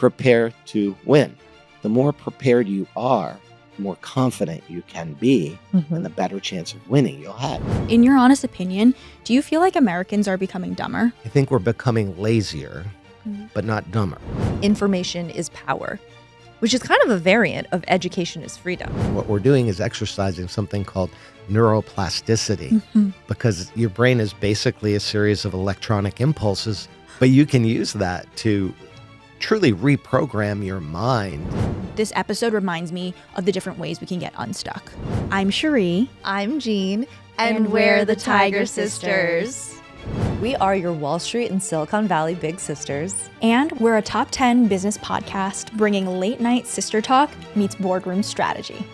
prepare to win. The more prepared you are, the more confident you can be, and the better chance of winning you'll have. In your honest opinion, do you feel like Americans are becoming dumber? I think we're becoming lazier, but not dumber. Information is power, which is kind of a variant of education is freedom. What we're doing is exercising something called neuroplasticity, because your brain is basically a series of electronic impulses, but you can use that to truly reprogram your mind. This episode reminds me of the different ways we can get unstuck. I'm Cherie. I'm Jean, And we're the Tiger Sisters. We are your Wall Street and Silicon Valley big sisters. And we're a top 10 business podcast bringing late night sister talk meets boardroom strategy.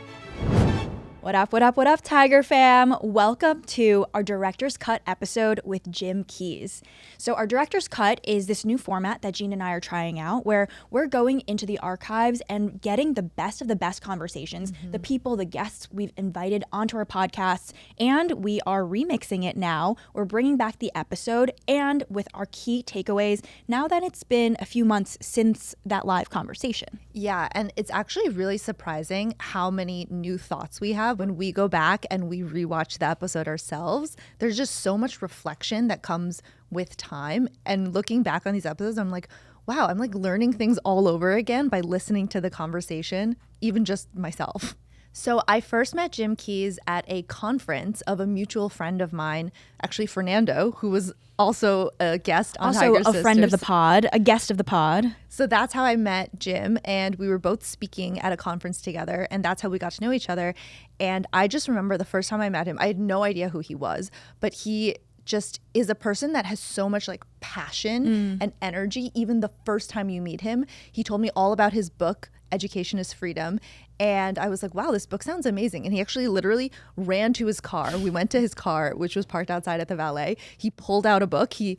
What up, Tiger fam? Welcome to our Director's Cut episode with Jim Keyes. So our Director's Cut is this new format that Jean and I are trying out where we're going into the archives and getting the best of the best conversations, the people, the guests we've invited onto our podcasts, and we are remixing it now. We're bringing back the episode and with our key takeaways now that it's been a few months since that live conversation. Yeah, and it's actually really surprising how many new thoughts we have when we go back and we rewatch the episode ourselves. There's just so much reflection that comes with time. And looking back on these episodes, I'm like, wow, I'm like learning things all over again by listening to the conversation, even just myself. So I first met Jim Keyes at a conference of a mutual friend of mine, actually Fernando, who was also a guest on Tiger Sisters. Also a friend of the pod, a guest of the pod. So that's how I met Jim, and we were both speaking at a conference together, and that's how we got to know each other. And I just remember the first time I met him, I had no idea who he was, but he just is a person that has so much like passion and energy. Even the first time you meet him, he told me all about his book, Education is Freedom. And I was like, wow, this book sounds amazing. And he actually literally ran to his car. We went to his car, which was parked outside at the valet. He pulled out a book. He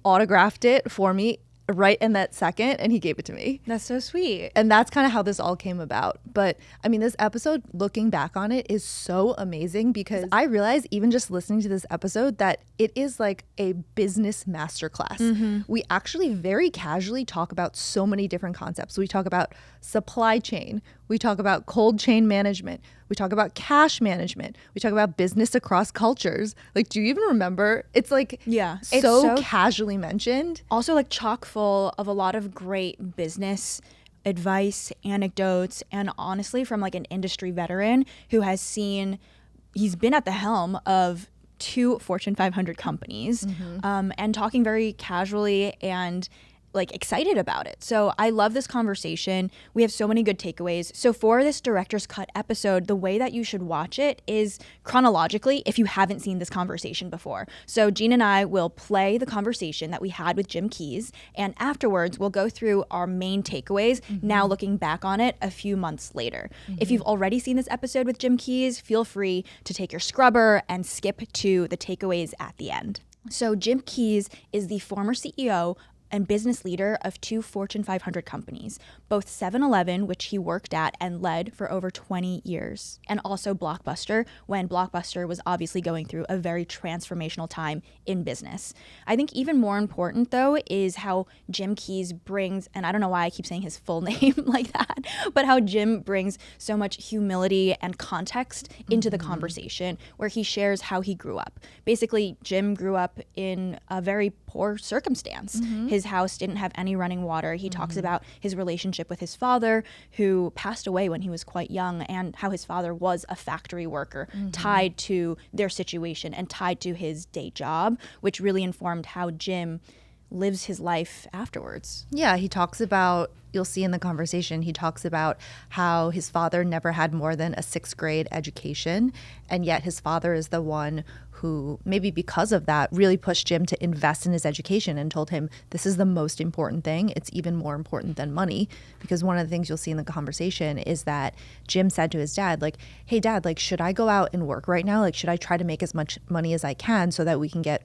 autographed it for me right in that second, and he gave it to me. That's so sweet. And that's kind of how this all came about. But I mean, this episode, looking back on it, is so amazing because I realized even just listening to this episode that it is like a business masterclass. We actually very casually talk about so many different concepts. We talk about supply chain. We talk about cold chain management. We talk about cash management. We talk about business across cultures. Like, do you even remember? It's like, yeah, it's so casually mentioned. Also like chock full of a lot of great business advice, anecdotes, and honestly from like an industry veteran who has he's been at the helm of 2 Fortune 500 companies and talking very casually and like excited about it. So I love this conversation. We have so many good takeaways. So for this Director's Cut episode, the way that you should watch it is chronologically if you haven't seen this conversation before. So Jean and I will play the conversation that we had with Jim Keyes, and afterwards we'll go through our main takeaways, now looking back on it a few months later. If you've already seen this episode with Jim Keyes, feel free to take your scrubber and skip to the takeaways at the end. So Jim Keyes is the former CEO and business leader of 2 Fortune 500 companies, both 7-Eleven, which he worked at and led for over 20 years, and also Blockbuster, when Blockbuster was obviously going through a very transformational time in business. I think even more important, though, is how Jim Keyes brings, and I don't know why I keep saying his full name like that, but how Jim brings so much humility and context into the conversation, where he shares how he grew up. Basically, Jim grew up in a very poor circumstance. His house didn't have any running water. He talks about his relationship with his father, who passed away when he was quite young, and how his father was a factory worker tied to their situation and tied to his day job, which really informed how Jim lives his life afterwards. Yeah, he talks about, you'll see in the conversation, he talks about how his father never had more than a 6th grade education, and yet his father is the one who, maybe because of that, really pushed Jim to invest in his education and told him this is the most important thing. It's even more important than money, because one of the things you'll see in the conversation is that Jim said to his dad, like, hey dad, like, should I go out and work right now? Like, should I try to make as much money as I can so that we can get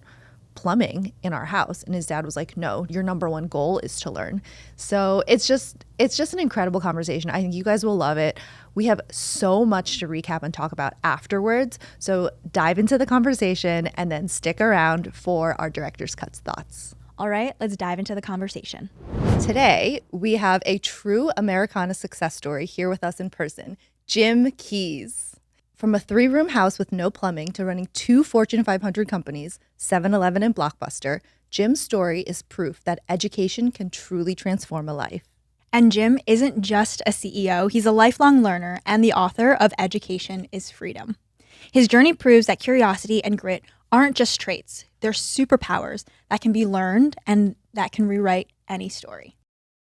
plumbing in our house? And his dad was like, no, your number one goal is to learn. So it's just an incredible conversation. I think you guys will love it. We have so much to recap and talk about afterwards. So dive into the conversation and then stick around for our Director's Cuts thoughts. All right, let's dive into the conversation. Today, we have a true Americana success story here with us in person, Jim Keyes. From a 3-room house with no plumbing to running 2 Fortune 500 companies, 7-Eleven and Blockbuster, Jim's story is proof that education can truly transform a life. And Jim isn't just a CEO, he's a lifelong learner and the author of Education is Freedom. His journey proves that curiosity and grit aren't just traits, they're superpowers that can be learned and that can rewrite any story.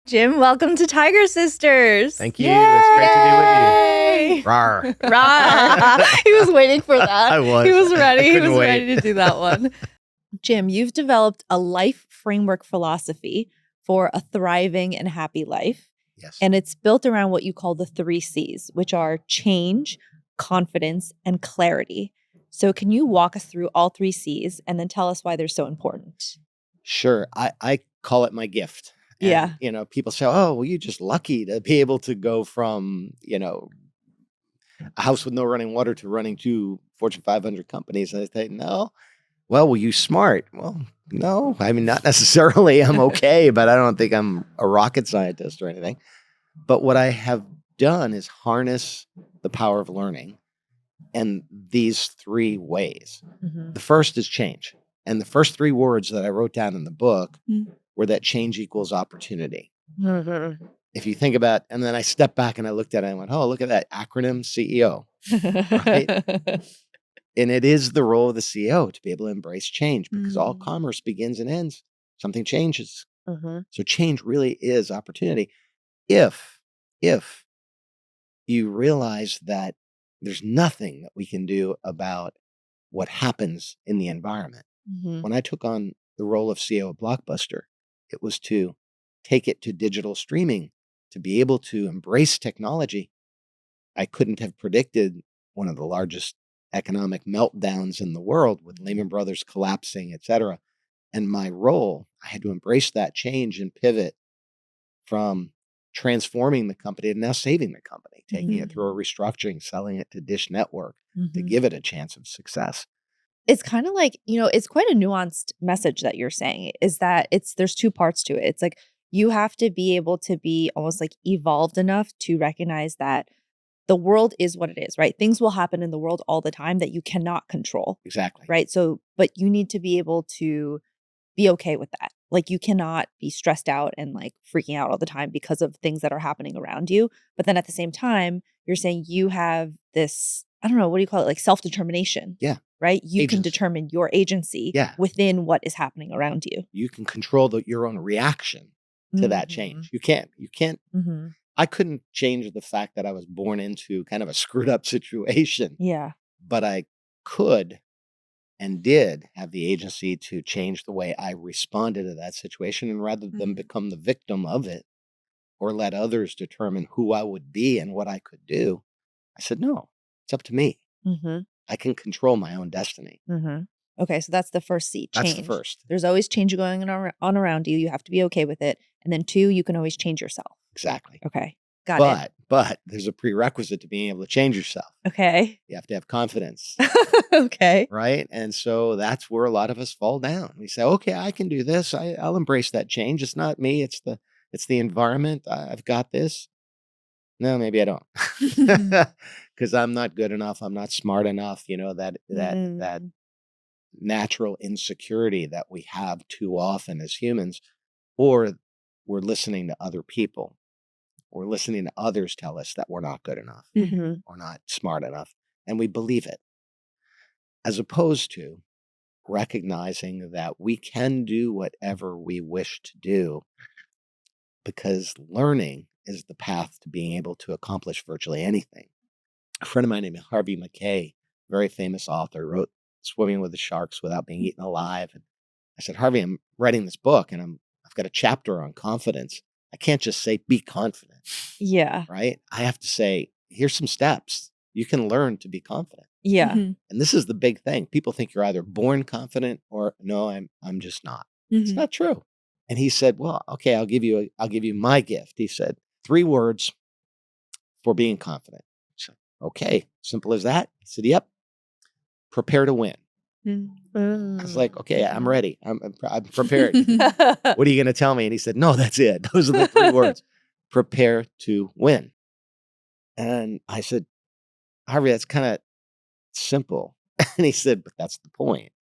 Jim, welcome to Tiger Sisters. Thank you. It's great to be with you. Rawr. Rawr. He was waiting for that. I was. He was ready. I He couldn't was wait. ready to do that one. Jim, you've developed a life framework philosophy for a thriving and happy life. Yes. And it's built around what you call the 3 C's, which are change, confidence, and clarity. So can you walk us through all 3 C's and then tell us why they're so important? Sure. I call it my gift. And, Yeah. You know, people say, oh, well, you're just lucky to be able to go from, you know, a house with no running water to running 2 Fortune 500 companies. And I say, no. Well, were you smart? Well, no. I mean, not necessarily. I'm okay, but I don't think I'm a rocket scientist or anything. But what I have done is harness the power of learning in these 3 ways. Mm-hmm. The first is change. And the first 3 words that I wrote down in the book were that change equals opportunity. Mm-hmm. If you think about, and then I stepped back and I looked at it and I went, oh, look at that acronym CEO. Right? And it is the role of the CEO to be able to embrace change because all commerce begins and ends. Something changes. Mm-hmm. So change really is opportunity. If you realize that there's nothing that we can do about what happens in the environment. Mm-hmm. When I took on the role of CEO of Blockbuster, it was to take it to digital streaming, to be able to embrace technology. I couldn't have predicted one of the largest economic meltdowns in the world with Lehman Brothers collapsing, et cetera. And my role, I had to embrace that change and pivot from transforming the company to now saving the company, taking it through a restructuring, selling it to Dish Network to give it a chance of success. It's kind of like, you know, it's quite a nuanced message that you're saying is that there's 2 parts to it. It's like you have to be able to be almost like evolved enough to recognize that the world is what it is, right? Things will happen in the world all the time that you cannot control. Exactly. Right. So, but you need to be able to be okay with that. Like you cannot be stressed out and like freaking out all the time because of things that are happening around you. But then at the same time, you're saying you have this, I don't know, what do you call it? Like self-determination. Yeah. Right? You can Agency. determine your agency within what is happening around you. You can control your own reaction to that change. You can't. Mm-hmm. I couldn't change the fact that I was born into kind of a screwed up situation. Yeah. But I could and did have the agency to change the way I responded to that situation. And rather than become the victim of it or let others determine who I would be and what I could do, I said, no, it's up to me. Mm-hmm. I can control my own destiny. Mm-hmm. Okay, so that's the first C, change. That's the first. There's always change going on around you. You have to be okay with it. And then 2, you can always change yourself. Exactly. Okay, got it. But there's a prerequisite to being able to change yourself. Okay. You have to have confidence. Okay. Right? And so that's where a lot of us fall down. We say, okay, I can do this. I'll embrace that change. It's not me. It's the environment. I've got this. No, maybe I don't. Because I'm not good enough. I'm not smart enough. You know, that natural insecurity that we have too often as humans, or we're listening to other people. We're listening to others tell us that we're not good enough or not smart enough, and we believe it. As opposed to recognizing that we can do whatever we wish to do because learning is the path to being able to accomplish virtually anything. A friend of mine named Harvey McKay, very famous author, wrote Swimming with the Sharks Without Being Eaten Alive. And I said, Harvey, I'm writing this book and I've got a chapter on confidence. I can't just say, be confident. Yeah. Right? I have to say, here's some steps. You can learn to be confident. Yeah. And this is the big thing. People think you're either born confident or no, I'm just not. It's not true. And he said, well, okay, I'll give you my gift. He said, 3 words for being confident. I said, okay, simple as that. He said, yep. Prepare to win. I was like, okay, I'm ready. I'm prepared. What are you going to tell me? And he said, no, that's it. Those are the 3 words. Prepare to win. And I said, Harvey, that's kind of simple. And he said, but that's the point.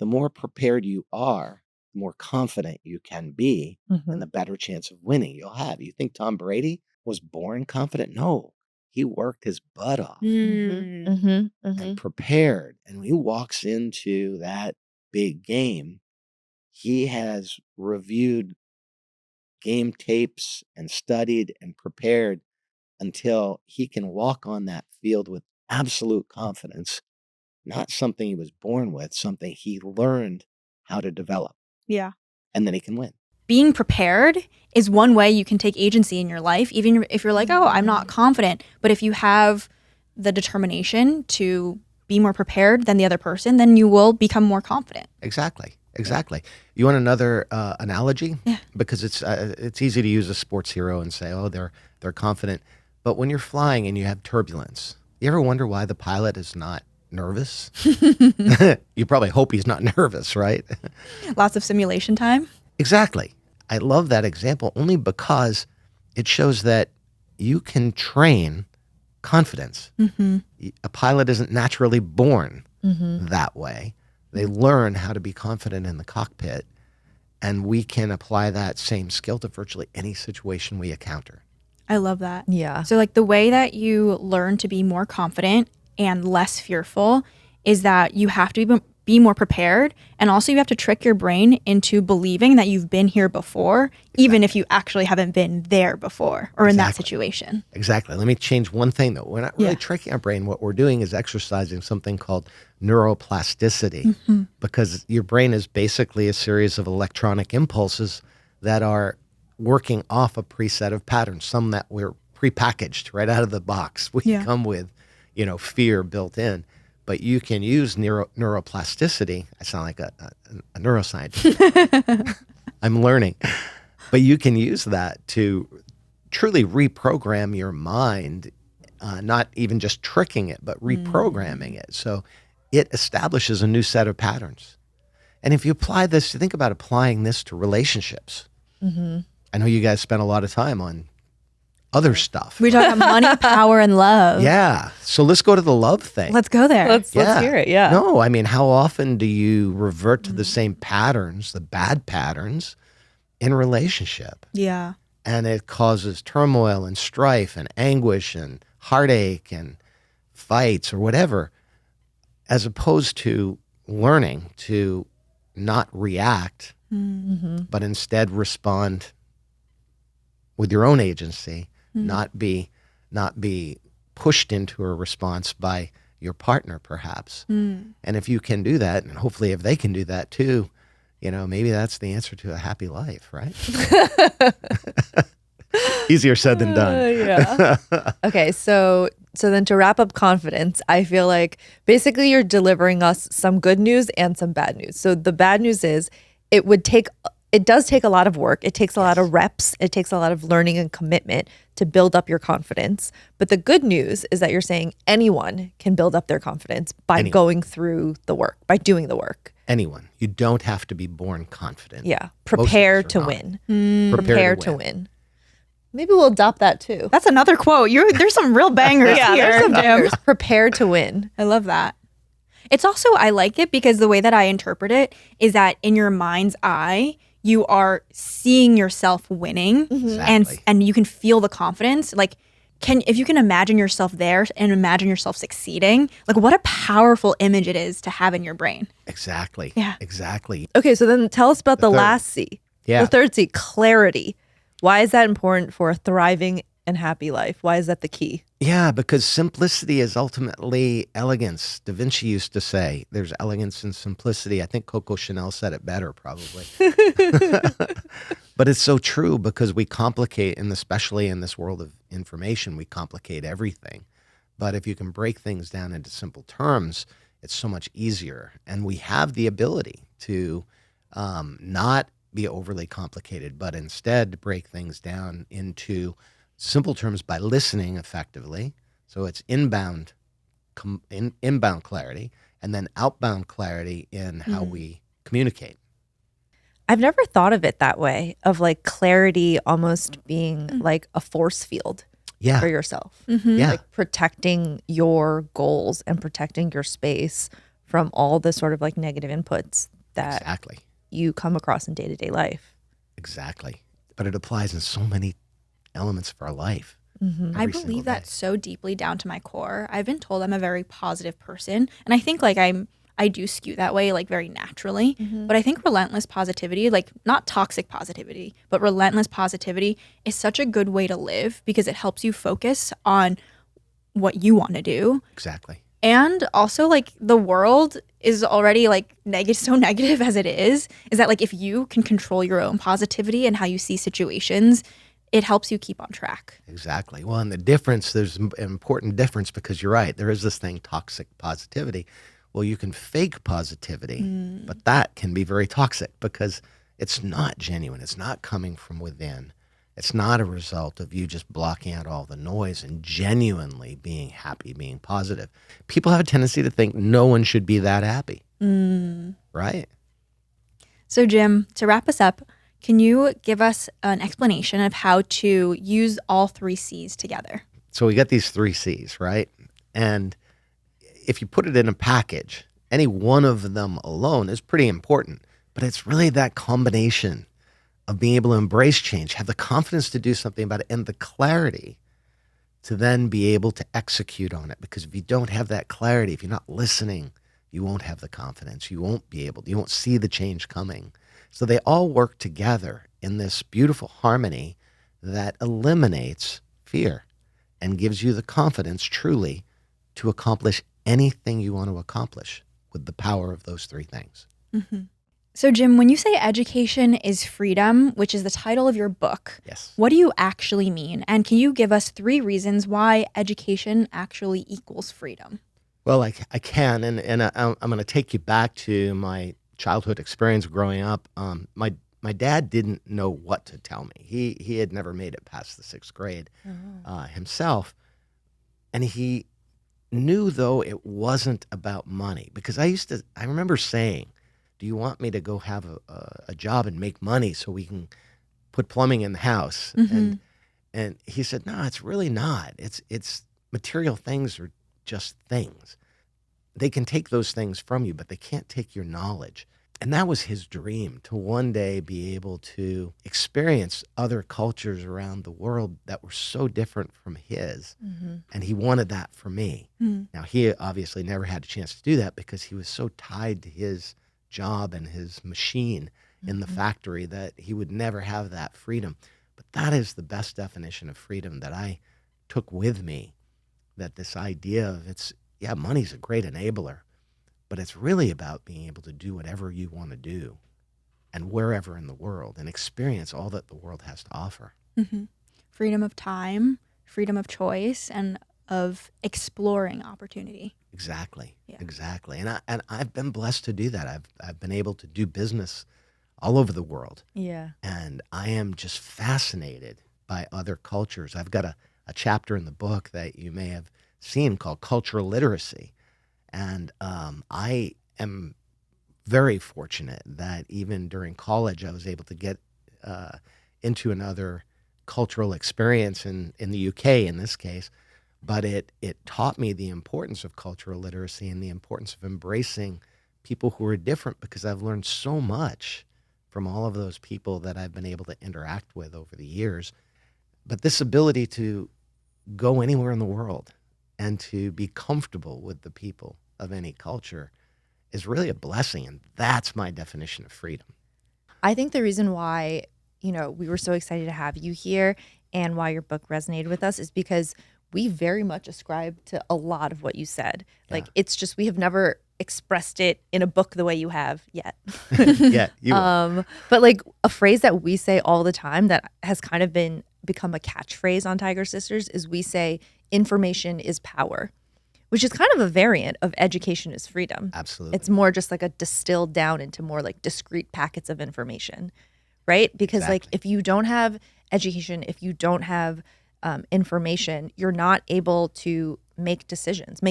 The more prepared you are, the more confident you can be, and the better chance of winning you'll have. You think Tom Brady was born confident? No, he worked his butt off and prepared. And when he walks into that big game, he has reviewed game tapes and studied and prepared until he can walk on that field with absolute confidence. Not something he was born with, something he learned how to develop. Yeah. And then he can win. Being prepared is one way you can take agency in your life, even if you're like, oh, I'm not confident. But if you have the determination to be more prepared than the other person, then you will become more confident. Exactly. You want another analogy? Yeah. Because it's easy to use a sports hero and say, oh, they're confident. But when you're flying and you have turbulence, you ever wonder why the pilot is not nervous? You probably hope he's not nervous, right? Lots of simulation time. Exactly. I love that example only because it shows that you can train confidence. A pilot isn't naturally born that way. They learn how to be confident in the cockpit, and we can apply that same skill to virtually any situation we encounter. I love that. Yeah. So like the way that you learn to be more confident and less fearful is that you have to be more prepared, and also you have to trick your brain into believing that you've been here before, even if you actually haven't been there before or in that situation. Exactly. Let me change one thing though. We're not really tricking our brain. What we're doing is exercising something called neuroplasticity, because your brain is basically a series of electronic impulses that are working off a preset of patterns, some that we're prepackaged right out of the box. We come with, fear built in. But you can use neuroplasticity. I sound like a neuroscientist. I'm learning. But you can use that to truly reprogram your mind, not even just tricking it, but reprogramming it. So it establishes a new set of patterns. And if you apply this, you think about applying this to relationships. I know you guys spend a lot of time on other stuff. We talk about money, power, and love. Yeah. So let's go to the love thing. Let's go there. Let's hear it. Yeah. No, I mean, how often do you revert to the same patterns, the bad patterns in relationship? Yeah. And it causes turmoil and strife and anguish and heartache and fights or whatever, as opposed to learning to not react, but instead respond with your own agency. Not be pushed into a response by your partner, perhaps. And if you can do that, and hopefully if they can do that too, maybe that's the answer to a happy life, right? Easier said than done. Yeah. Okay, so then to wrap up confidence, I feel like basically you're delivering us some good news and some bad news. So the bad news is it does take a lot of work. It takes a lot of reps. It takes a lot of learning and commitment to build up your confidence. But the good news is that you're saying anyone can build up their confidence by going through the work, by doing the work. Anyone. You don't have to be born confident. Yeah. Prepare to win. Prepare to win. Maybe we'll adopt that too. That's another quote. There's some real bangers here. There's some bangers. Prepare to win. I love that. It's also, I like it because the way that I interpret it is that in your mind's eye, you are seeing yourself winning, and you can feel the confidence. Like, if you can imagine yourself there and imagine yourself succeeding, like what a powerful image it is to have in your brain. Exactly. Yeah. Exactly. Okay, so then tell us about the last C. Yeah. The third C, clarity. Why is that important for a thriving and happy life? Why is that the key? Yeah, because simplicity is ultimately elegance. Da Vinci used to say there's elegance in simplicity. I think Coco Chanel said it better, probably. But it's so true because we complicate, and especially in this world of information, we complicate everything. But if you can break things down into simple terms, it's so much easier. And we have the ability to not be overly complicated, but instead break things down into simple terms by listening effectively. So it's inbound clarity, and then outbound clarity in how we communicate. I've never thought of it that way, of like clarity almost being like a force field Yeah. for yourself. Yeah. Like protecting your goals and protecting your space from all the sort of like negative inputs that Exactly. you come across in day-to-day life. Exactly. But it applies in so many elements of our life. I every single believe that day. so deeply down to my core. I've been told I'm a very positive person, and I think like I do skew that way like very naturally. But I think relentless positivity, like not toxic positivity, but relentless positivity is such a good way to live because it helps you focus on what you want to do. Exactly. And also like the world is already like so negative as it is that like if you can control your own positivity and how you see situations, it helps you keep on track. Exactly. Well, and the difference, there's an important difference because you're right. There is this thing, toxic positivity. Well, you can fake positivity, but that can be very toxic because it's not genuine. It's not coming from within. It's not a result of you just blocking out all the noise and genuinely being happy, being positive. People have a tendency to think no one should be that happy. Right? So Jim, to wrap us up, can you give us an explanation of how to use all 3 C's together? So we got these 3 C's, right? And if you put it in a package, any one of them alone is pretty important, but it's really that combination of being able to embrace change, have the confidence to do something about it, and the clarity to then be able to execute on it. Because if you don't have that clarity, if you're not listening, you won't have the confidence. You won't see the change coming. So they all work together in this beautiful harmony that eliminates fear and gives you the confidence truly to accomplish anything you want to accomplish with the power of those 3 things. So Jim, when you say education is freedom, which is the title of your book, Yes. what do you actually mean? And can you give us 3 reasons why education actually equals freedom? Well, I can, and I'm going to take you back to my childhood experience growing up. My dad didn't know what to tell me. He had never made it past the 6th grade himself, and he knew though it wasn't about money because I remember saying, "Do you want me to go have a job and make money so we can put plumbing in the house?" And he said, "No, it's really not. It's material things are just things. They can take those things from you, but they can't take your knowledge." And that was his dream, to one day be able to experience other cultures around the world that were so different from his. And he wanted that for me. Now, he obviously never had a chance to do that because he was so tied to his job and his machine in the factory that he would never have that freedom. But that is the best definition of freedom that I took with me, that this idea of money's a great enabler, but it's really about being able to do whatever you want to do and wherever in the world and experience all that the world has to offer. Freedom of time, freedom of choice, and of exploring opportunity. Exactly. Yeah. Exactly. And I've been blessed to do that. I've been able to do business all over the world. Yeah. And I am just fascinated by other cultures. I've got a chapter in the book that you may have seen called Cultural Literacy. And I am very fortunate that even during college, I was able to get into another cultural experience in the UK in this case. But it taught me the importance of cultural literacy and the importance of embracing people who are different, because I've learned so much from all of those people that I've been able to interact with over the years. But this ability to go anywhere in the world and to be comfortable with the people of any culture is really a blessing. And that's my definition of freedom. I think the reason why, we were so excited to have you here and why your book resonated with us is because we very much ascribe to a lot of what you said. Yeah. Like, it's just, we have never expressed it in a book the way you have yet. Yeah, you will. But like a phrase that we say all the time that has kind of become a catchphrase on Tiger Sisters is we say information is power, which is kind of a variant of education is freedom. Absolutely. It's more just like a distilled down into more like discrete packets of information, right? Because like if you don't have education, if you don't have information, you're not able to make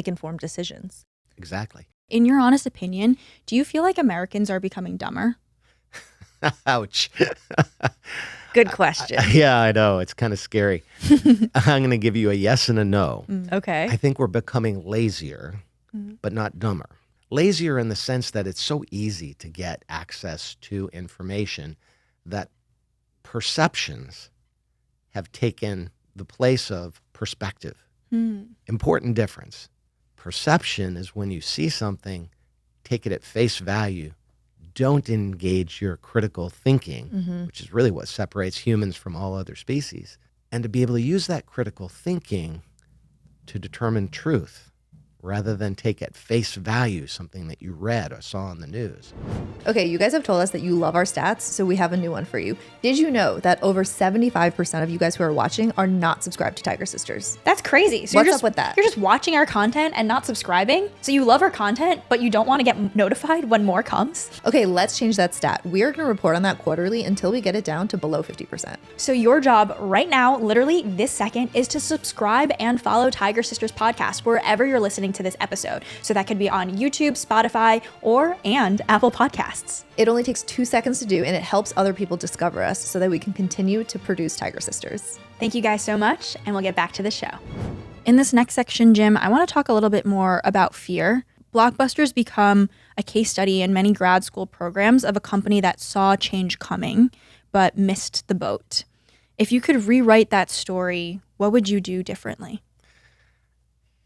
informed decisions. Exactly. In your honest opinion, do you feel like Americans are becoming dumber? Ouch. Good question. Yeah, I know. It's kind of scary. I'm going to give you a yes and a no. Okay. I think we're becoming lazier, but not dumber. Lazier in the sense that it's so easy to get access to information that perceptions have taken the place of perspective. Important difference. Perception is when you see something, take it at face value, don't engage your critical thinking, which is really what separates humans from all other species, and to be able to use that critical thinking to determine truth rather than take at face value something that you read or saw on the news. Okay, you guys have told us that you love our stats, so we have a new one for you. Did you know that over 75% of you guys who are watching are not subscribed to Tiger Sisters? That's crazy. So What's up with that? You're just watching our content and not subscribing? So you love our content, but you don't want to get notified when more comes? Okay, let's change that stat. We're going to report on that quarterly until we get it down to below 50%. So your job right now, literally this second, is to subscribe and follow Tiger Sisters podcast wherever you're listening to this episode. So that could be on YouTube, Spotify, and Apple Podcasts. It only takes 2 seconds to do, and it helps other people discover us so that we can continue to produce Tiger Sisters. Thank you guys so much, and we'll get back to the show. In this next section, Jim, I want to talk a little bit more about fear. Blockbuster's become a case study in many grad school programs of a company that saw change coming, but missed the boat. If you could rewrite that story, what would you do differently?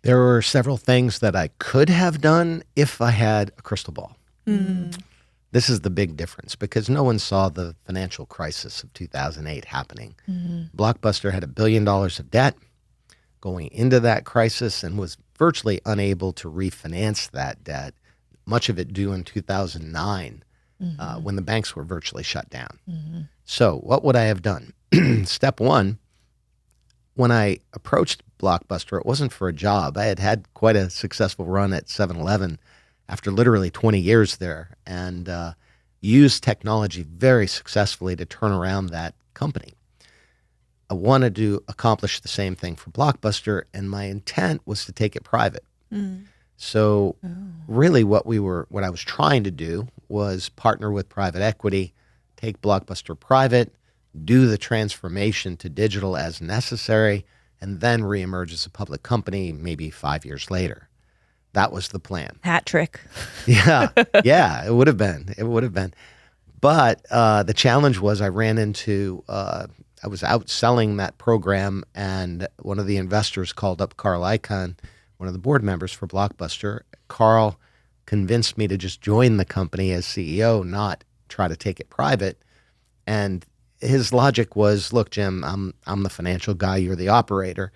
There were several things that I could have done if I had a crystal ball. This is the big difference because no one saw the financial crisis of 2008 happening. Blockbuster had $1 billion of debt going into that crisis and was virtually unable to refinance that debt, much of it due in 2009 when the banks were virtually shut down. So what would I have done? Step one, when I approached Blockbuster, it wasn't for a job. I had had quite a successful run at 7-Eleven after literally 20 years there and used technology very successfully to turn around that company. I wanted to accomplish the same thing for Blockbuster, and my intent was to take it private. So really what I was trying to do was partner with private equity, take Blockbuster private, do the transformation to digital as necessary, and then reemerge as a public company maybe 5 years later. That was the plan. Hat trick. Yeah, it would have been. It would have been. But the challenge was I ran into, I was out selling that program, and one of the investors called up Carl Icahn, one of the board members for Blockbuster. Carl convinced me to just join the company as CEO, not try to take it private. And his logic was, look, Jim, I'm the financial guy. You're the operator.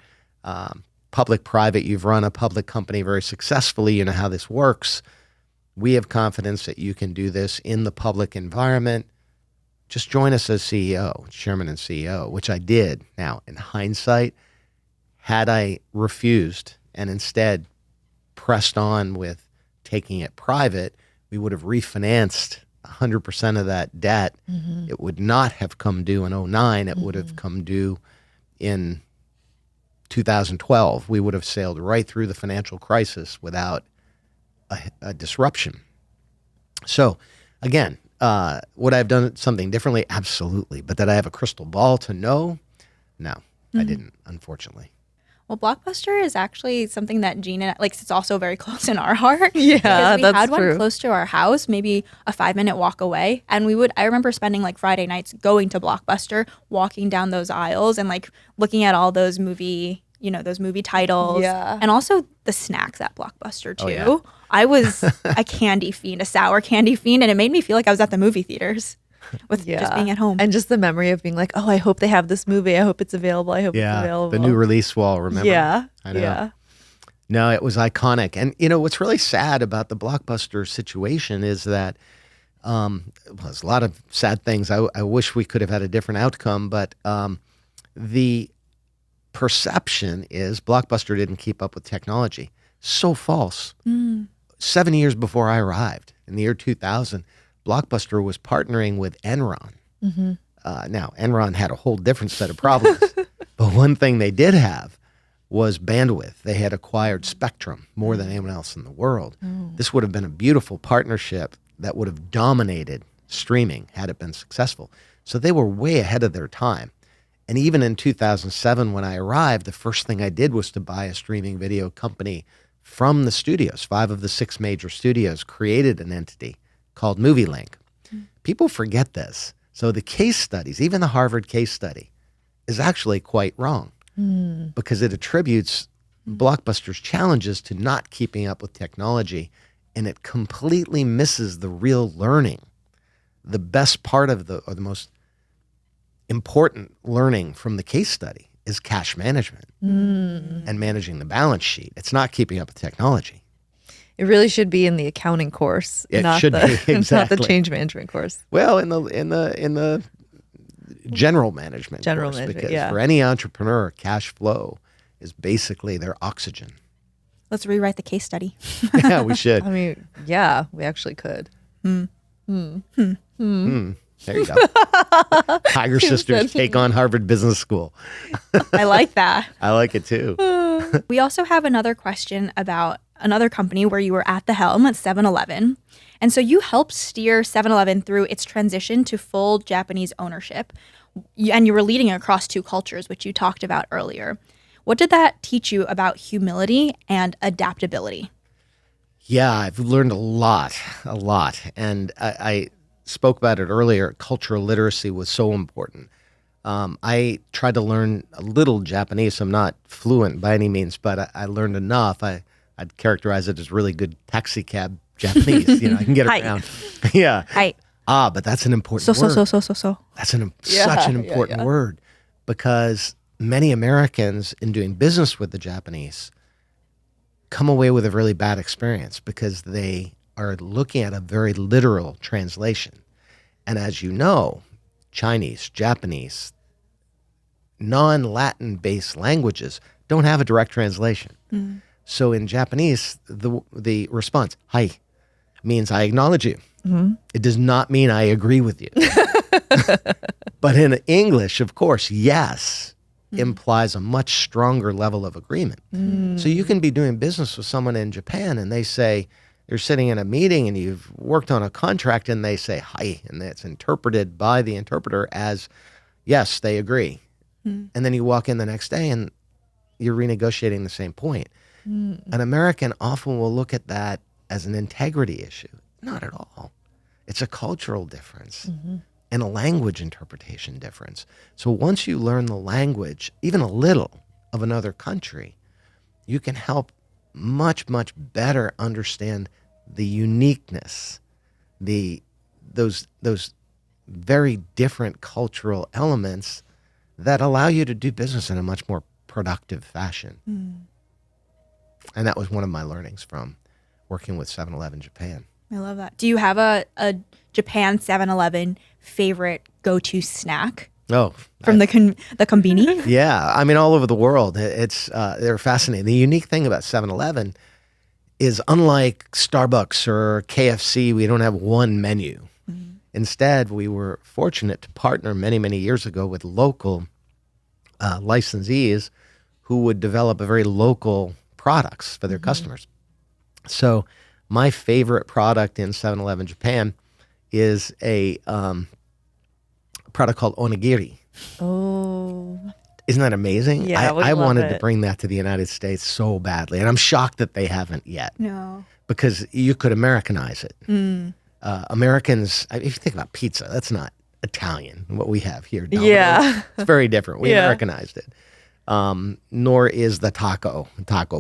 Public, private, you've run a public company very successfully. You know how this works. We have confidence that you can do this in the public environment. Just join us as CEO, chairman and CEO, which I did. Now, in hindsight, had I refused and instead pressed on with taking it private, we would have refinanced 100% of that debt. It would not have come due in 2009. It would have come due in 2012. We would have sailed right through the financial crisis without a disruption. So again, would I have done something differently? Absolutely. But did I have a crystal ball to know? No, I didn't, unfortunately. Well, Blockbuster is actually something that Gene and it's also very close in our heart. Yeah, because we that's had one true. close to our house, maybe a 5-minute walk away. And I remember spending like Friday nights going to Blockbuster, walking down those aisles and like looking at all those movie titles. Yeah. And also the snacks at Blockbuster too. Oh, yeah. I was a candy fiend, a sour candy fiend, and it made me feel like I was at the movie theaters with just being at home. And just the memory of being like, oh, I hope they have this movie. I hope it's available. I hope it's available. The new release wall, remember? Yeah. I know. Yeah. No, it was iconic. And, what's really sad about the Blockbuster situation is that there's a lot of sad things. I wish we could have had a different outcome, but the perception is Blockbuster didn't keep up with technology. So false. 7 years before I arrived, in the year 2000, Blockbuster was partnering with Enron. Now, Enron had a whole different set of problems, but one thing they did have was bandwidth. They had acquired spectrum more than anyone else in the world. This would have been a beautiful partnership that would have dominated streaming had it been successful. So they were way ahead of their time. And even in 2007, when I arrived, the first thing I did was to buy a streaming video company from the studios. 5 of the 6 major studios created an entity called MovieLink. People forget this. So the case studies, even the Harvard case study, is actually quite wrong because it attributes Blockbuster's challenges to not keeping up with technology, and it completely misses the real learning. The best part of or the most important learning from the case study is cash management and managing the balance sheet. It's not keeping up with technology. It really should be in the accounting course, It not should the, be, exactly. not the change management course. Well, in the general management General course, management, because yeah. for any entrepreneur, cash flow is basically their oxygen. Let's rewrite the case study. Yeah, we should. I mean, yeah, we actually could. There you go. Tiger Sisters take on Harvard Business School. I like that. I like it too. We also have another question about another company where you were at the helm at 7-Eleven. And so you helped steer 7-Eleven through its transition to full Japanese ownership. And you were leading across 2 cultures, which you talked about earlier. What did that teach you about humility and adaptability? Yeah, I've learned a lot. And I spoke about it earlier. Cultural literacy was so important. I tried to learn a little Japanese. I'm not fluent by any means, but I learned enough. I'd characterize it as really good taxi cab Japanese. I can get Hi. around. Yeah. Hi. But that's an important word. So. That's such an important word, because many Americans in doing business with the Japanese come away with a really bad experience because they are looking at a very literal translation. And as you know, Chinese, Japanese, non-Latin based languages don't have a direct translation. So in Japanese, the response, "Hi," means I acknowledge you. It does not mean I agree with you. But in English, of course, yes implies a much stronger level of agreement. So you can be doing business with someone in Japan and they say, you're sitting in a meeting and you've worked on a contract and they say, "Hi," and it's interpreted by the interpreter as, yes, they agree. And then you walk in the next day and you're renegotiating the same point. An American often will look at that as an integrity issue. Not at all. It's a cultural difference and a language interpretation difference. So once you learn the language, even a little, of another country, you can help much, much better understand the uniqueness, those very different cultural elements that allow you to do business in a much more productive fashion. And that was one of my learnings from working with 7-Eleven Japan. I love that. Do you have a Japan 7-Eleven favorite go-to snack Oh, from the konbini? yeah. I mean, all over the world, they're fascinating. The unique thing about 7-Eleven is, unlike Starbucks or KFC, we don't have one menu. Instead, we were fortunate to partner many, many years ago with local licensees who would develop a very local products for their customers. So my favorite product in 7-Eleven Japan is a product called onigiri. Oh. Isn't that amazing? Yeah, I love wanted to it. bring that to the United States so badly, and I'm shocked that they haven't yet. No. Because you could Americanize it. Americans, if you think about pizza, that's not Italian, what we have here. Domino's. Yeah. It's very different. We Yeah. Americanized it. Nor is the Taco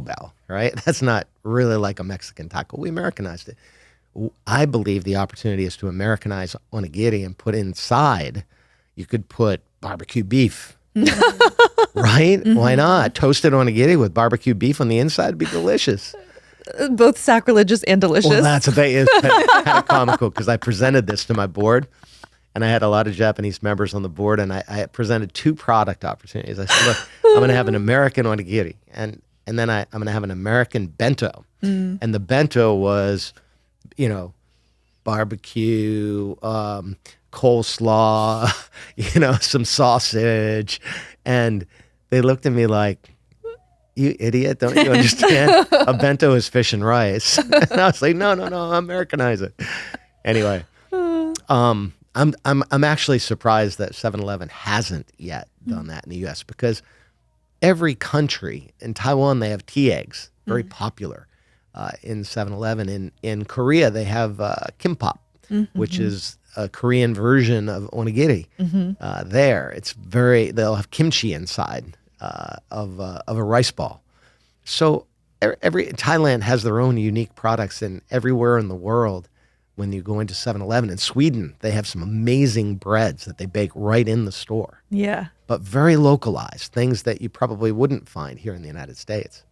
Bell, right? That's not really like a Mexican taco. We Americanized it. I believe the opportunity is to Americanize onigiri and put inside, you could put barbecue beef. Right? Why not? Toasted onigiri with barbecue beef on the inside would be delicious. Both sacrilegious and delicious. Well, that is kind of comical, because I presented this to my board, and I had a lot of Japanese members on the board, and I presented 2 product opportunities. I said, look, I'm going to have an American onigiri, and then I'm going to have an American bento. And the bento was, barbecue, coleslaw, some sausage. And they looked at me like, You idiot, don't you understand? A bento is fish and rice. And I was like, no, Americanize it. Anyway, I'm actually surprised that 7-Eleven hasn't yet done that in the U.S. because every country, in Taiwan, they have tea eggs, very popular in 7-Eleven. In Korea, they have kimbap, which is a Korean version of onigiri. There, they'll have kimchi inside of a rice ball. So Thailand has their own unique products, and everywhere in the world, when you go into 7-Eleven, in Sweden, they have some amazing breads that they bake right in the store. Yeah. But very localized, things that you probably wouldn't find here in the United States.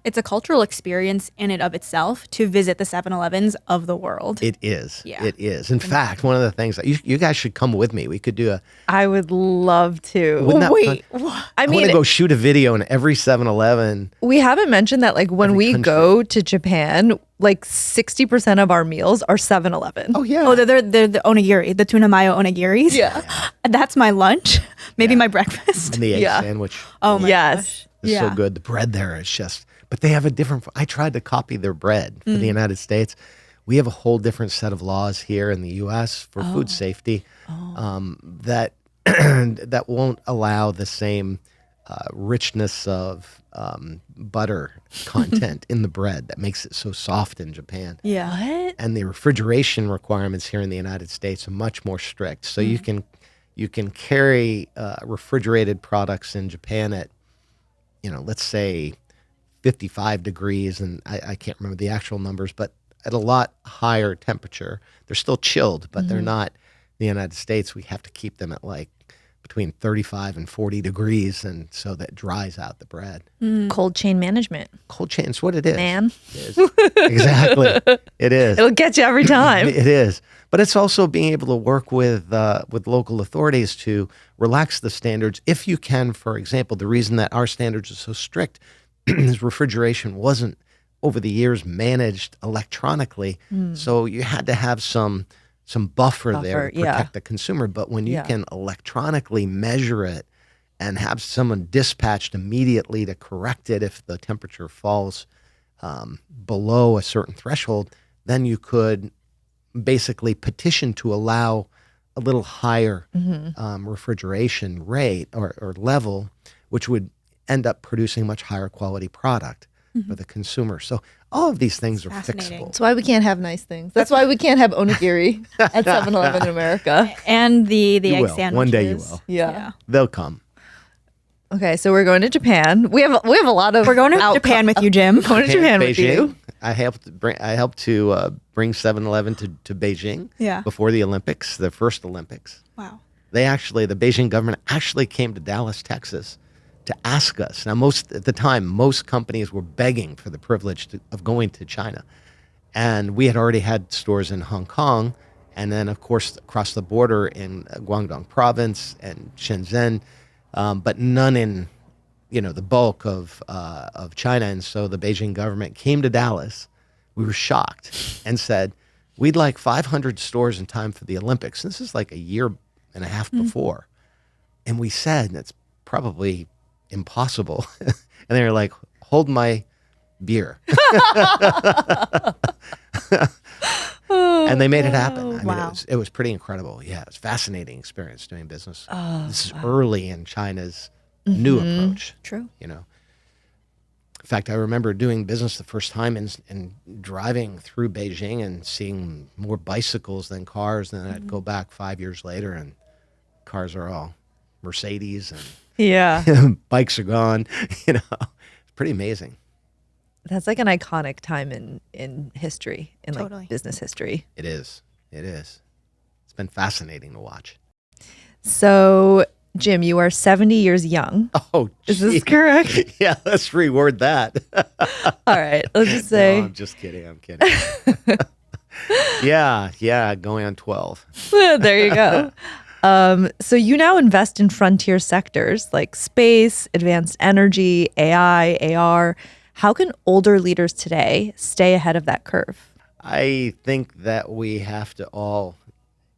It's a cultural experience in and of itself to visit the 7-Elevens of the world. It is. Yeah. It is. In fact, one of the things that you guys should come with me. We could do I would love to. Wouldn't that Wait, I I mean, want to go shoot a video in every 7-Eleven. we haven't mentioned that like when Every we country. go to Japan, like 60% of our meals are 7-Eleven. Oh, yeah. Oh, they're the onigiri, the tuna mayo onigiris. Yeah. That's my lunch, maybe my breakfast. And the egg Yeah. sandwich Oh my Yes. gosh. is so good. The bread there is just, but they have a different, I tried to copy their bread for the United States. We have a whole different set of laws here in the U.S. for food safety that that won't allow the same richness of butter content in the bread that makes it so soft in Japan. Yeah. What? And the refrigeration requirements here in the United States are much more strict. So you can carry refrigerated products in Japan at, let's say 55 degrees, and I can't remember the actual numbers, but at a lot higher temperature. They're still chilled, but they're not. In the United States, we have to keep them at like between 35 and 40 degrees, and so that dries out the bread. Cold chain management. Cold chain is what it is. Man. It is. Exactly. It is. It'll get you every time. It is. But it's also being able to work with local authorities to relax the standards if you can. For example, the reason that our standards are so strict is refrigeration wasn't over the years managed electronically. So you had to have some buffer there to protect the consumer. But when you can electronically measure it and have someone dispatched immediately to correct it if the temperature falls below a certain threshold, then you could basically petition to allow a little higher refrigeration rate or level, which would end up producing much higher quality product for the consumer. So all of these things are Fascinating. fixable. That's why we can't have nice things. That's why we can't have onigiri at 7-Eleven in America. And the You egg will. sandwiches. One day you will. Yeah. They'll come. Okay, so we're going to Japan. We have a lot of. We're going to Japan with you, Jim. Going to Japan with you. I helped to bring 7-Eleven to Beijing Yeah. before the Olympics, the first Olympics. Wow. The Beijing government actually came to Dallas, Texas to ask us. Now, at the time, most companies were begging for the privilege of going to China. And we had already had stores in Hong Kong, and then, of course, across the border in Guangdong province and Shenzhen, but none in, the bulk of China. And so the Beijing government came to Dallas. We were shocked and said, we'd like 500 stores in time for the Olympics. This is like a year and a half before. And we said, that's probably impossible. And they were like, hold my beer. And they made it happen. I mean, wow. it was pretty incredible. Yeah, it was a fascinating experience doing business. This is early in China's new approach. True. In fact, I remember doing business the first time and driving through Beijing and seeing more bicycles than cars. And then I'd go back 5 years later and cars are all Mercedes Yeah. and bikes are gone. It's pretty amazing. That's like an iconic time in history, in Totally. like business history. It is. It is. It's been fascinating to watch. So, Jim, you are 70 years young. Oh, Is this gee. correct? Yeah, let's reword that. All right. Let's just say. No, I'm just kidding. I'm kidding. Yeah, going on 12. There you go. So you now invest in frontier sectors like space, advanced energy, AI, AR. How can older leaders today stay ahead of that curve? I think that we have to all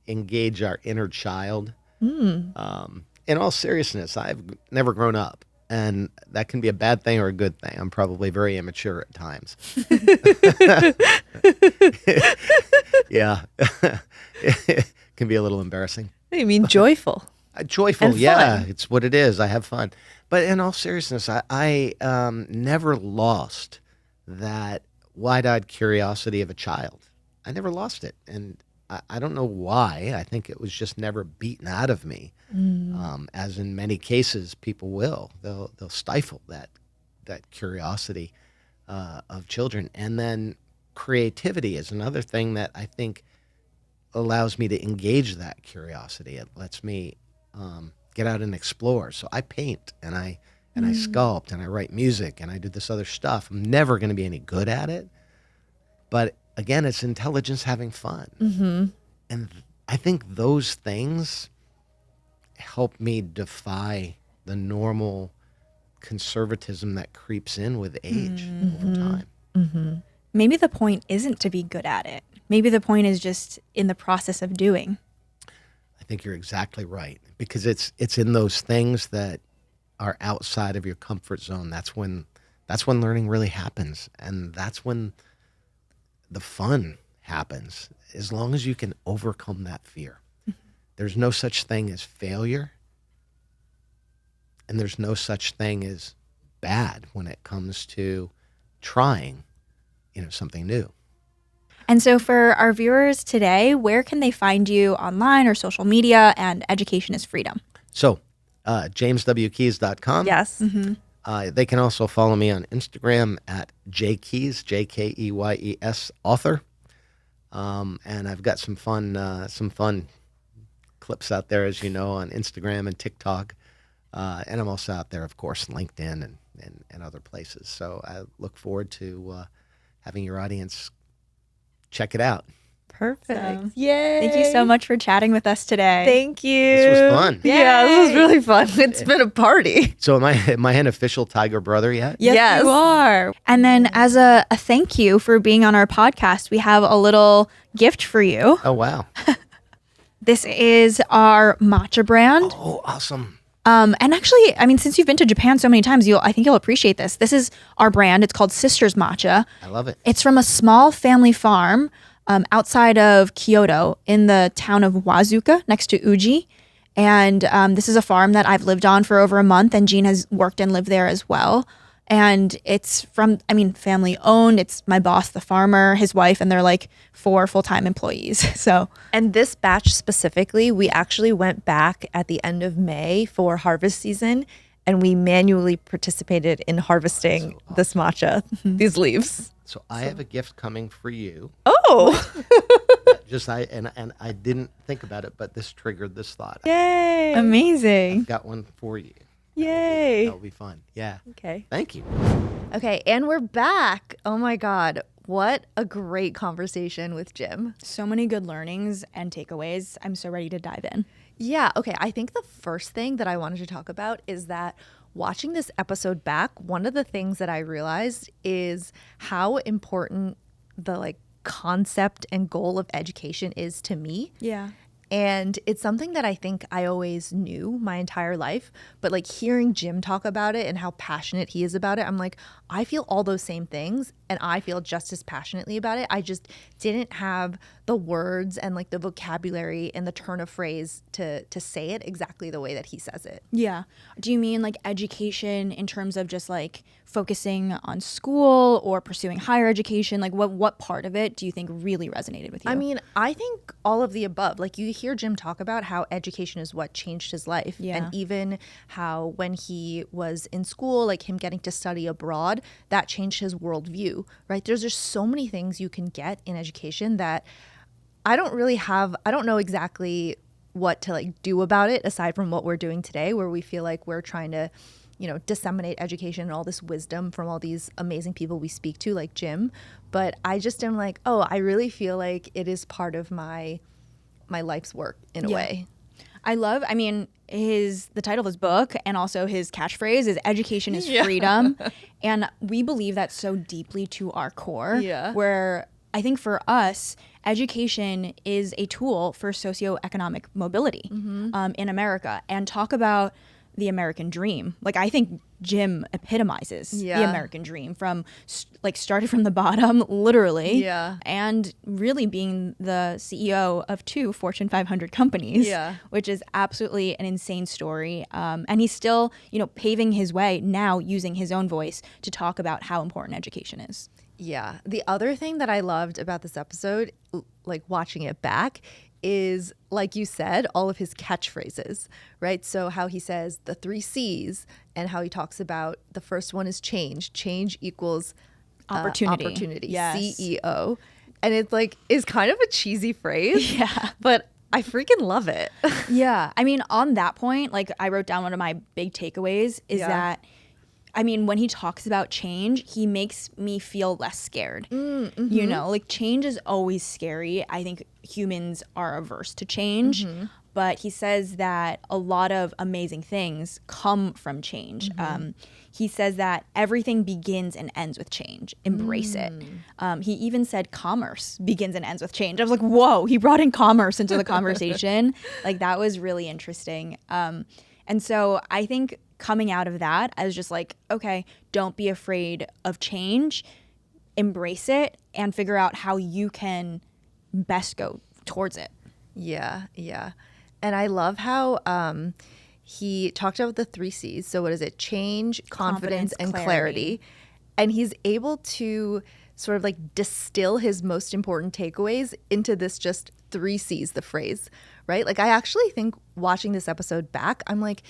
engage our inner child. In all seriousness, I've never grown up and that can be a bad thing or a good thing. I'm probably very immature at times. Yeah. It can be a little embarrassing. You mean joyful? Joyful, And yeah, fun. it's what it is. I have fun. But in all seriousness, I never lost that wide-eyed curiosity of a child. I never lost it. And I don't know why. I think it was just never beaten out of me. As in many cases, people will. They'll stifle that curiosity of children. And then creativity is another thing that I think allows me to engage that curiosity. It lets me get out and explore. So I paint and I sculpt and I write music and I do this other stuff. I'm never going to be any good at it, but again, it's intelligence having fun. And I think those things help me defy the normal conservatism that creeps in with age over time. Maybe the point isn't to be good at it. Maybe the point is just in the process of doing. I think you're exactly right, because it's in those things that are outside of your comfort zone. That's when learning really happens, and that's when the fun happens. As long as you can overcome that fear. There's no such thing as failure, and there's no such thing as bad when it comes to trying, something new. And so for our viewers today, where can they find you online or social media and Education is Freedom? So, jameswkeyes.com. Yes. They can also follow me on Instagram at jkeyes, Jkeyes author. And I've got some fun clips out there, as you know, on Instagram and TikTok. And I'm also out there, of course, LinkedIn and other places. So I look forward to having your audience check it out. Perfect. Yay! Thank you so much for chatting with us today. Thank you. This was fun. Yeah, this was really fun. It's been a party. So am I an official Tiger brother yet? Yes, you are. And then as a thank you for being on our podcast, we have a little gift for you. Oh, wow. This is our matcha brand. Oh, awesome. And actually, I mean, since you've been to Japan so many times, I think you'll appreciate this. This is our brand. It's called Sisters Matcha. I love it. It's from a small family farm outside of Kyoto in the town of Wazuka next to Uji. And this is a farm that I've lived on for over a month, and Jean has worked and lived there as well. And it's family owned. It's my boss, the farmer, his wife, and they're like 4 full-time employees. So, and this batch specifically, we actually went back at the end of May for harvest season, and we manually participated in harvesting this matcha, these leaves. So I have a gift coming for you. Oh, I didn't think about it, but this triggered this thought. yay! amazing. I've got one for you. Yay! That'll be fun. Yeah. Okay. Thank you. Okay, and we're back. Oh my God, what a great conversation with Jim. So many good learnings and takeaways. I'm so ready to dive in. Yeah, okay. I think the first thing that I wanted to talk about is that watching this episode back, one of the things that I realized is how important the concept and goal of education is to me. Yeah. And it's something that I think I always knew my entire life, but hearing Jim talk about it and how passionate he is about it, I'm like, I feel all those same things and I feel just as passionately about it. I just didn't have the words and the vocabulary and the turn of phrase to say it exactly the way that he says it. Yeah. Do you mean education in terms of just focusing on school or pursuing higher education? What part of it do you think really resonated with you? I mean, I think all of the above. You hear Jim talk about how education is what changed his life. Yeah. And even how when he was in school, him getting to study abroad, that changed his worldview, right? There's just so many things you can get in education that I don't know exactly what to do about it aside from what we're doing today, where we feel like we're trying to disseminate education and all this wisdom from all these amazing people we speak to, like Jim. But I just am I really feel like it is part of my life's work in a way. The title of his book and also his catchphrase is education is freedom. And we believe that so deeply to our core. Yeah. Where I think for us, education is a tool for socioeconomic mobility in America. And talk about the American dream. Like, I think Jim epitomizes the American dream from started from the bottom, literally, and really being the CEO of 2 Fortune 500 companies, which is absolutely an insane story. And he's still, paving his way now, using his own voice to talk about how important education is. Yeah. The other thing that I loved about this episode, like watching it back, is, like you said, all of his catchphrases, right? So how he says the 3 C's, and how he talks about the first one is change. Change equals opportunity. Yes. CEO. And it's like, is kind of a cheesy phrase. Yeah. But I freaking love it. Yeah. I mean, on that point, like, I wrote down one of my big takeaways is that, I mean, when he talks about change, he makes me feel less scared. Like, change is always scary. I think humans are averse to change. But he says that a lot of amazing things come from change. He says that everything begins and ends with change. Embrace it. He even said commerce begins and ends with change. I was like, whoa, he brought in commerce into the conversation. Like, that was really interesting. And so I think coming out of that, I was just like, okay, don't be afraid of change. Embrace it and figure out how you can best go towards it. Yeah. And I love how he talked about the 3 C's. So what is it? Change, confidence and clarity. And he's able to sort of like distill his most important takeaways into this just 3 C's, the phrase, right? Like, I actually think watching this episode back, I'm like,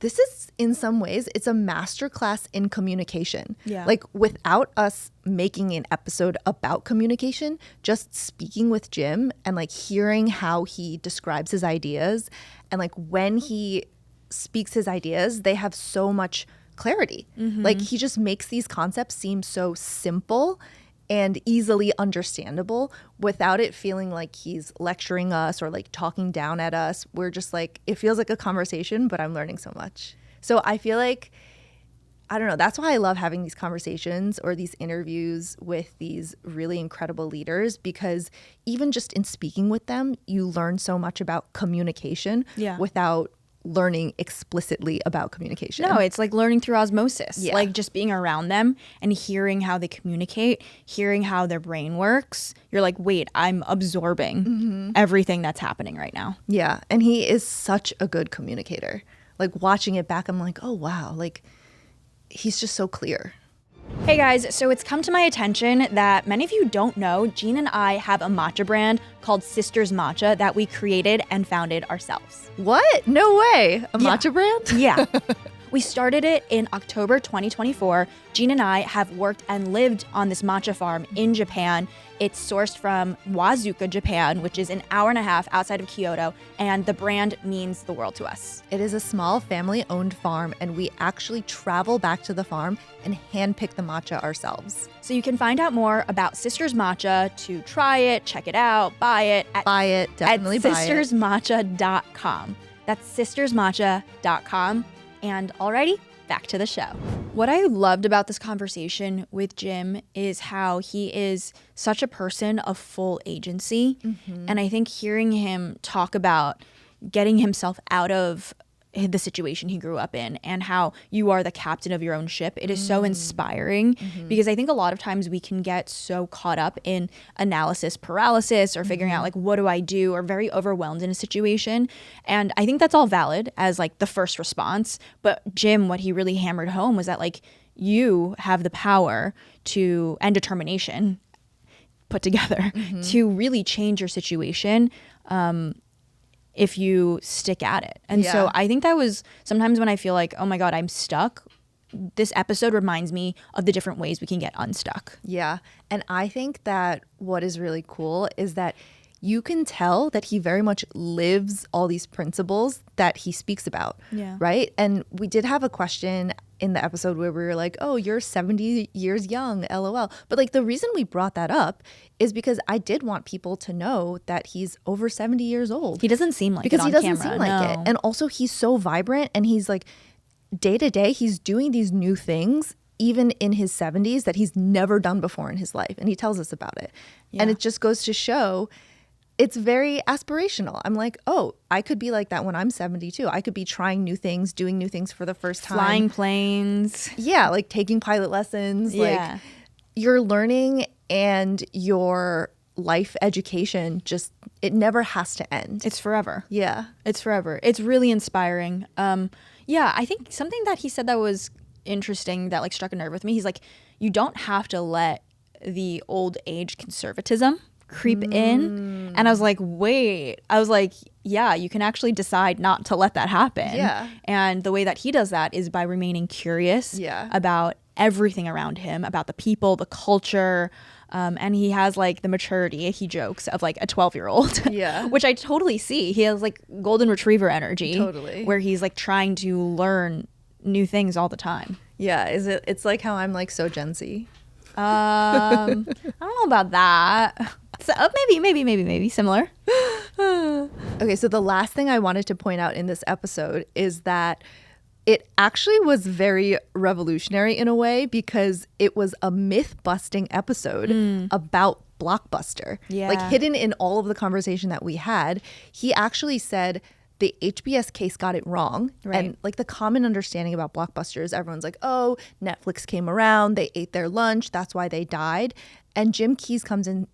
this is, in some ways, it's a masterclass in communication. Yeah. Like, without us making an episode about communication, just speaking with Jim and like hearing how he describes his ideas, and like when he speaks his ideas, they have so much clarity. Like, he just makes these concepts seem so simple and easily understandable without it feeling like he's lecturing us or like talking down at us. We're just like, it feels like a conversation, but I'm learning so much. So I feel like, I don't know, that's why I love having these conversations or these interviews with these really incredible leaders, because even just in speaking with them, you learn so much about communication without learning explicitly about communication. No, it's like learning through osmosis. Yeah. Like, just being around them and hearing how they communicate, hearing how their brain works. You're like, wait, I'm absorbing everything that's happening right now. Yeah. And he is such a good communicator. Like, watching it back, I'm like, oh, wow. Like, he's just so clear. Hey guys, so it's come to my attention that many of you don't know, Jean and I have a matcha brand called Sisters Matcha that we created and founded ourselves. What? No way. A matcha brand? Yeah. We started it in October 2024. Jean and I have worked and lived on this matcha farm in Japan. It's sourced from Wazuka, Japan, which is an hour and a half outside of Kyoto, and the brand means the world to us. It is a small family-owned farm, and we actually travel back to the farm and handpick the matcha ourselves. So you can find out more about Sisters Matcha, to try it, check it out, buy it. Definitely buy it. sistersmatcha.com. That's sistersmatcha.com. And alrighty, back to the show. What I loved about this conversation with Jim is how he is such a person of full agency. And I think hearing him talk about getting himself out of the situation he grew up in and how you are the captain of your own ship, it is so inspiring, because I think a lot of times we can get so caught up in analysis paralysis or figuring out like, what do I do, or very overwhelmed in a situation. And I think that's all valid as like the first response. But Jim, what he really hammered home was that like, you have the power to, and determination put together to really change your situation if you stick at it. And so I think that was sometimes when I feel like, oh my God, I'm stuck, this episode reminds me of the different ways we can get unstuck. Yeah. And I think that what is really cool is that you can tell that he very much lives all these principles that he speaks about. Yeah. Right? And we did have a question in the episode where we were like, oh, you're 70 years young, LOL. But like, the reason we brought that up is because I did want people to know that he's over 70 years old. He doesn't seem like because it on he doesn't camera. seem like it. And also, he's so vibrant, and he's like, day to day, he's doing these new things, even in his 70s, that he's never done before in his life. And he tells us about it. Yeah. And it just goes to show it's very aspirational. I'm like, oh, I could be like that when I'm 72. I could be trying new things, doing new things for the first time. Flying planes. Yeah, like taking pilot lessons. Yeah. Like your learning and your life education, just, it never has to end. It's forever. Yeah. It's forever. It's really inspiring. Yeah, I think something that he said that was interesting that like struck a nerve with me. He's like, you don't have to let the old age conservatism creep in. And I was like, wait. I was like, yeah, you can actually decide not to let that happen. Yeah. And the way that he does that is by remaining curious about everything around him, about the people, the culture. And he has like the maturity, he jokes, of like a 12-year-old. Yeah. Which I totally see. He has like golden retriever energy. Totally. Where he's like trying to learn new things all the time. Yeah. It's like how I'm like so Gen Z. I don't know about that. So, maybe similar. Okay, so the last thing I wanted to point out in this episode is that it actually was very revolutionary in a way because it was a myth-busting episode about Blockbuster. Yeah. Like hidden in all of the conversation that we had, he actually said the HBS case got it wrong. Right. And like the common understanding about Blockbuster is everyone's like, oh, Netflix came around, they ate their lunch, that's why they died. And Jim Keyes comes and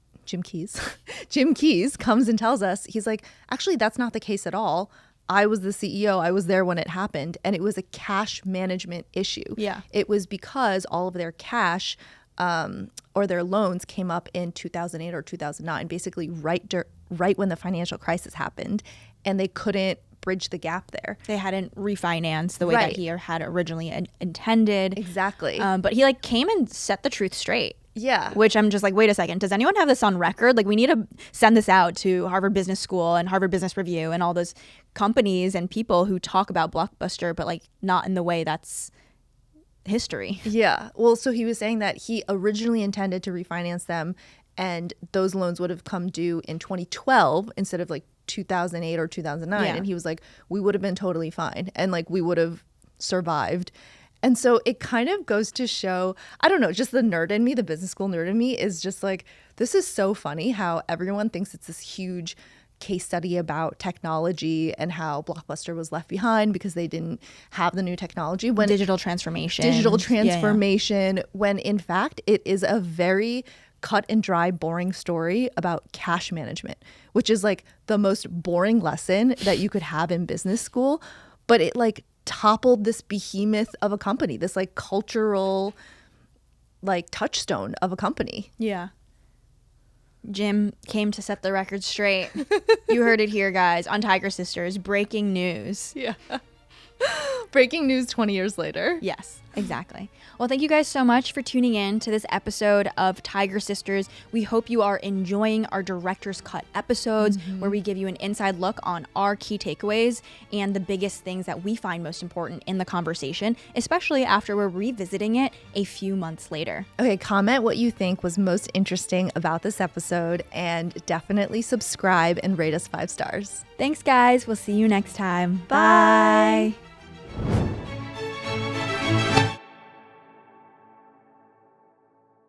tells us, he's like, actually, that's not the case at all. I was the CEO. I was there when it happened. And it was a cash management issue. Yeah. It was because all of their cash or their loans came up in 2008 or 2009, basically right when the financial crisis happened. And they couldn't bridge the gap there. They hadn't refinanced the way that he had originally intended. Exactly. But he like came and set the truth straight. Yeah. Which I'm just like, wait a second. Does anyone have this on record? Like, we need to send this out to Harvard Business School and Harvard Business Review and all those companies and people who talk about Blockbuster, but like not in the way that's history. Yeah. Well, so he was saying that he originally intended to refinance them and those loans would have come due in 2012 instead of like 2008 or 2009. Yeah. And he was like, we would have been totally fine. And like, we would have survived. And so it kind of goes to show, I don't know, just the nerd in me, the business school nerd in me is just like, this is so funny how everyone thinks it's this huge case study about technology and how Blockbuster was left behind because they didn't have the new technology. When Digital transformation, when in fact it is a very cut and dry, boring story about cash management, which is like the most boring lesson that you could have in business school. But it like toppled this behemoth of a company, this like cultural like touchstone of a company. Yeah. Jim came to set the record straight. You heard it here, guys, on Tiger Sisters. Breaking news. Yeah. Breaking news 20 years later. Yes, exactly. Well, thank you guys so much for tuning in to this episode of Tiger Sisters. We hope you are enjoying our Director's Cut episodes where we give you an inside look on our key takeaways and the biggest things that we find most important in the conversation, especially after we're revisiting it a few months later. Okay, comment what you think was most interesting about this episode and definitely subscribe and rate us 5 stars. Thanks, guys. We'll see you next time. Bye. Bye.